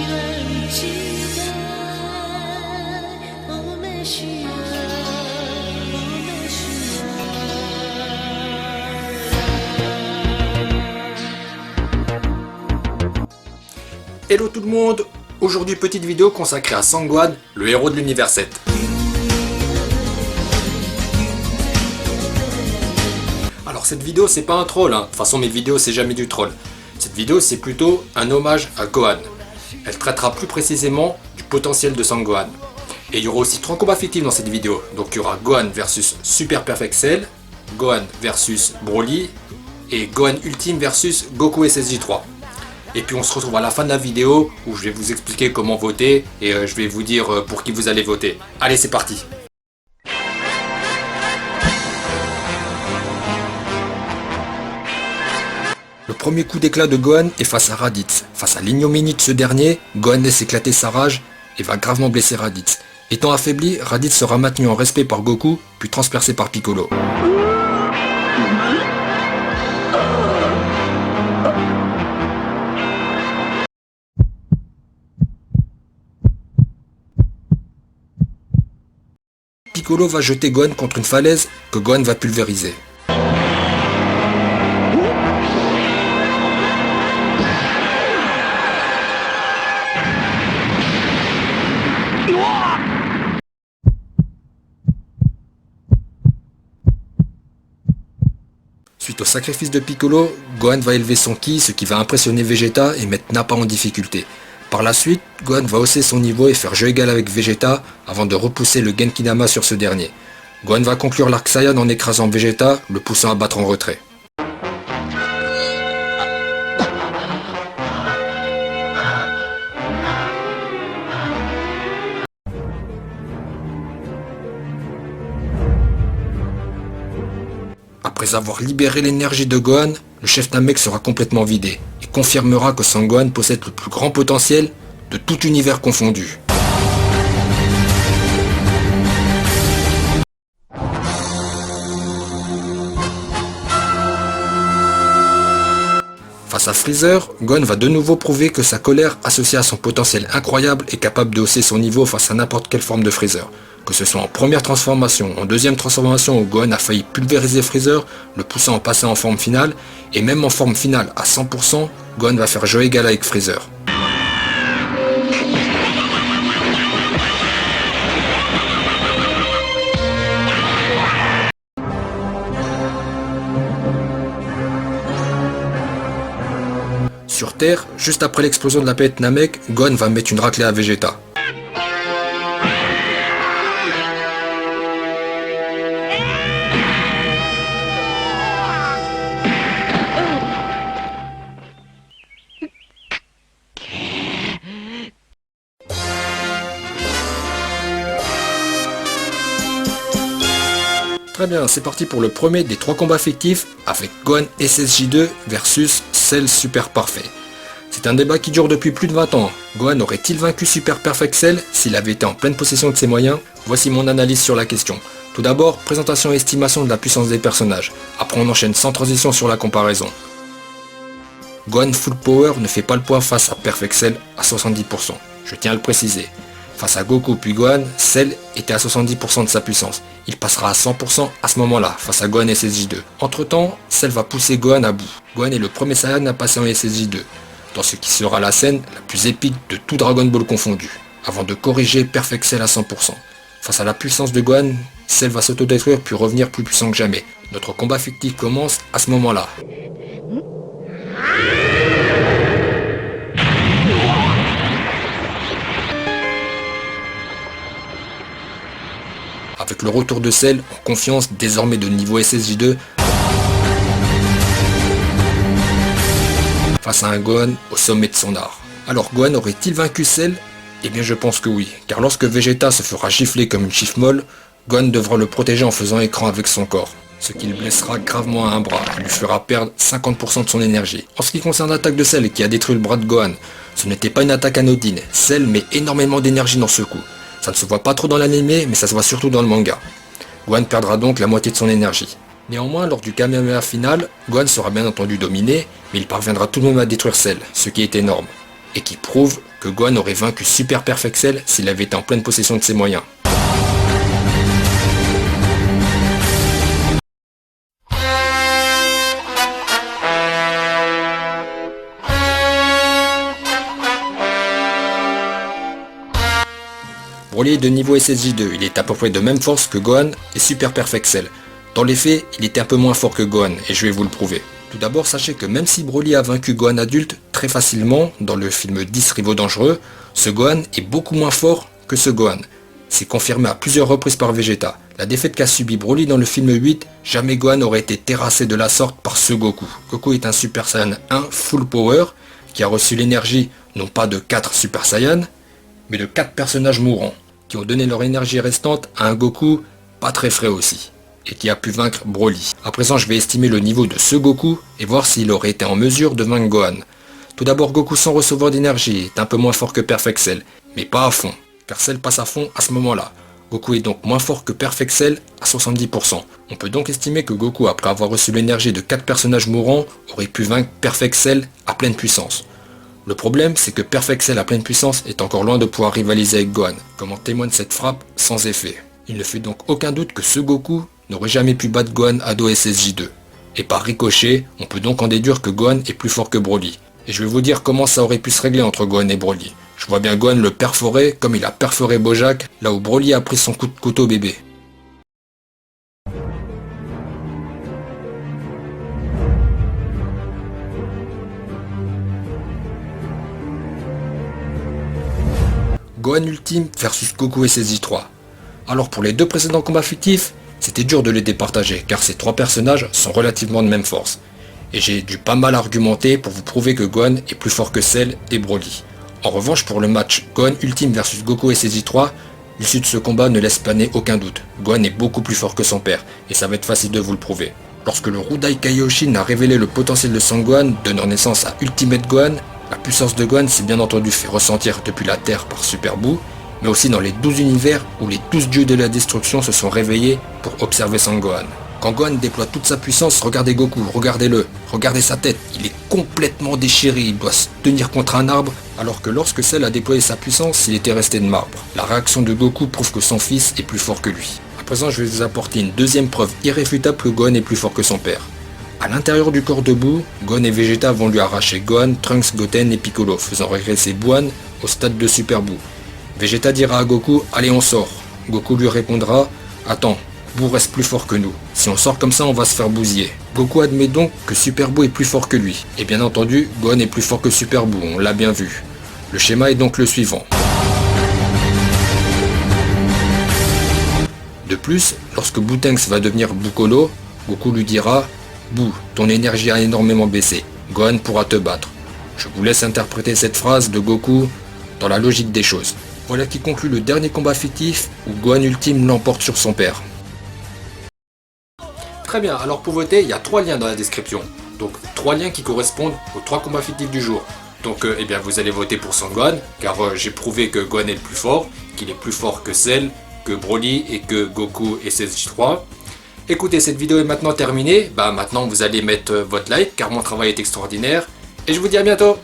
愿期待，我们需要，我们需要。Hello tout le monde. Aujourd'hui petite vidéo consacrée à Sangohan, le héros de l'univers 7. Alors cette vidéo c'est pas un troll, hein. De toute façon mes vidéos c'est jamais du troll. Cette vidéo c'est plutôt un hommage à Gohan. Elle traitera plus précisément du potentiel de Sangohan. Et il y aura aussi 3 combats fictifs dans cette vidéo. Donc il y aura Gohan versus Super Perfect Cell, Gohan versus Broly et Gohan Ultime versus Goku SSJ3. Et puis on se retrouve à la fin de la vidéo où je vais vous expliquer comment voter et je vais vous dire pour qui vous allez voter. Allez c'est parti. Le premier coup d'éclat de Gohan est face à Raditz. Face à l'ignominie de ce dernier, Gohan laisse éclater sa rage et va gravement blesser Raditz. Étant affaibli, Raditz sera maintenu en respect par Goku, puis transpercé par Piccolo. Piccolo va jeter Gohan contre une falaise que Gohan va pulvériser. Suite au sacrifice de Piccolo, Gohan va élever son ki, ce qui va impressionner Vegeta et mettre Nappa en difficulté. Par la suite, Gohan va hausser son niveau et faire jeu égal avec Vegeta avant de repousser le Genkinama sur ce dernier. Gohan va conclure l'arc Saiyan en écrasant Vegeta, le poussant à battre en retrait. Après avoir libéré l'énergie de Gohan, le chef Namek sera complètement vidé et confirmera que Sangohan possède le plus grand potentiel de tout univers confondu. Face à Freezer, Gohan va de nouveau prouver que sa colère associée à son potentiel incroyable est capable de hausser son niveau face à n'importe quelle forme de Freezer. Que ce soit en première transformation, en deuxième transformation où Gohan a failli pulvériser Freezer, le poussant à passer en forme finale, et même en forme finale à 100%, Gohan va faire jeu égal avec Freezer. Sur Terre, juste après l'explosion de la planète Namek, Gohan va mettre une raclée à Vegeta. Très bien, c'est parti pour le premier des 3 combats fictifs avec Gohan SSJ2 versus Cell Super Parfait. C'est un débat qui dure depuis plus de 20 ans. Gohan aurait-il vaincu Super Perfect Cell s'il avait été en pleine possession de ses moyens? Voici mon analyse sur la question. Tout d'abord, présentation et estimation de la puissance des personnages. Après on enchaîne sans transition sur la comparaison. Gohan Full Power ne fait pas le poids face à Perfect Cell à 70%. Je tiens à le préciser. Face à Goku puis Gohan, Cell était à 70% de sa puissance. Il passera à 100% à ce moment-là, face à Gohan SSJ2. Entre temps, Cell va pousser Gohan à bout. Gohan est le premier Saiyan à passer en SSJ2, dans ce qui sera la scène la plus épique de tout Dragon Ball confondu, avant de corriger Perfect Cell à 100%. Face à la puissance de Gohan, Cell va s'autodétruire puis revenir plus puissant que jamais. Notre combat fictif commence à ce moment-là. Avec le retour de Cell, en confiance désormais de niveau SSJ2, face à un Gohan au sommet de son art. Alors Gohan aurait-il vaincu Cell? Eh bien je pense que oui, car lorsque Vegeta se fera gifler comme une chiffre molle, Gohan devra le protéger en faisant écran avec son corps, ce qui le blessera gravement à un bras et lui fera perdre 50% de son énergie. En ce qui concerne l'attaque de Cell qui a détruit le bras de Gohan, ce n'était pas une attaque anodine, Cell met énormément d'énergie dans ce coup. Ça ne se voit pas trop dans l'anime, mais ça se voit surtout dans le manga. Gohan perdra donc la moitié de son énergie. Néanmoins, lors du Kamehameha final, Gohan sera bien entendu dominé, mais il parviendra tout de même à détruire Cell, ce qui est énorme, et qui prouve que Gohan aurait vaincu Super Perfect Cell s'il avait été en pleine possession de ses moyens. Broly est de niveau SSJ2, il est à peu près de même force que Gohan et Super Perfect Cell. Dans les faits, il était un peu moins fort que Gohan, et je vais vous le prouver. Tout d'abord, sachez que même si Broly a vaincu Gohan adulte très facilement dans le film 10 Rivaux Dangereux, ce Gohan est beaucoup moins fort que ce Gohan. C'est confirmé à plusieurs reprises par Vegeta. La défaite qu'a subi Broly dans le film 8, jamais Gohan n'aurait été terrassé de la sorte par ce Goku. Goku est un Super Saiyan 1 Full Power, qui a reçu l'énergie non pas de 4 Super Saiyans, mais de 4 personnages mourants, qui ont donné leur énergie restante à un Goku pas très frais aussi, et qui a pu vaincre Broly. À présent, je vais estimer le niveau de ce Goku et voir s'il aurait été en mesure de vaincre Gohan. Tout d'abord, Goku sans recevoir d'énergie est un peu moins fort que Perfect Cell, mais pas à fond, car Cell passe à fond à ce moment-là. Goku est donc moins fort que Perfect Cell à 70%. On peut donc estimer que Goku, après avoir reçu l'énergie de 4 personnages mourants, aurait pu vaincre Perfect Cell à pleine puissance. Le problème, c'est que Perfect Cell à pleine puissance est encore loin de pouvoir rivaliser avec Gohan, comme en témoigne cette frappe sans effet. Il ne fait donc aucun doute que ce Goku n'aurait jamais pu battre Gohan Ado SSJ2. Et par ricochet, on peut donc en déduire que Gohan est plus fort que Broly. Et je vais vous dire comment ça aurait pu se régler entre Gohan et Broly. Je vois bien Gohan le perforer comme il a perforé Bojack, là où Broly a pris son coup de couteau bébé. Gohan Ultime versus Goku SSJ3. Alors pour les deux précédents combats fictifs, c'était dur de les départager car ces trois personnages sont relativement de même force. Et j'ai dû pas mal argumenter pour vous prouver que Gohan est plus fort que Cell et Broly. En revanche pour le match Gohan Ultime versus Goku SSJ3, l'issue de ce combat ne laisse planer aucun doute. Gohan est beaucoup plus fort que son père et ça va être facile de vous le prouver. Lorsque le Rudai Kaioshin a révélé le potentiel de Son Gohan, donnant naissance à Ultimate Gohan, la puissance de Gohan s'est bien entendu fait ressentir depuis la Terre par Super Buu, mais aussi dans les 12 univers où les 12 dieux de la destruction se sont réveillés pour observer Son Gohan. Quand Gohan déploie toute sa puissance, regardez Goku, regardez-le, regardez sa tête, il est complètement déchiré, il doit se tenir contre un arbre, alors que lorsque Cell a déployé sa puissance, il était resté de marbre. La réaction de Goku prouve que son fils est plus fort que lui. À présent, je vais vous apporter une deuxième preuve irréfutable que Gohan est plus fort que son père. A l'intérieur du corps de Buu, Gohan et Vegeta vont lui arracher Gohan, Trunks, Goten et Piccolo, faisant régresser Buan au stade de Super Buu. Vegeta dira à Goku « Allez on sort ». Goku lui répondra « Attends, Buu reste plus fort que nous. Si on sort comme ça, on va se faire bousiller ». Goku admet donc que Super Buu est plus fort que lui. Et bien entendu, Gohan est plus fort que Super Buu, on l'a bien vu. Le schéma est donc le suivant. De plus, lorsque Boutenks va devenir Boukolo, Goku lui dira « Buu, ton énergie a énormément baissé. Gohan pourra te battre. » Je vous laisse interpréter cette phrase de Goku dans la logique des choses. Voilà qui conclut le dernier combat fictif où Gohan Ultime l'emporte sur son père. Très bien, alors pour voter, il y a 3 liens dans la description. Donc 3 liens qui correspondent aux 3 combats fictifs du jour. Donc eh bien, vous allez voter pour Son Gohan, car j'ai prouvé que Gohan est le plus fort, qu'il est plus fort que Cell, que Broly et que Goku SSJ3. Écoutez, cette vidéo est maintenant terminée. Maintenant vous allez mettre votre like car mon travail est extraordinaire. Et je vous dis à bientôt.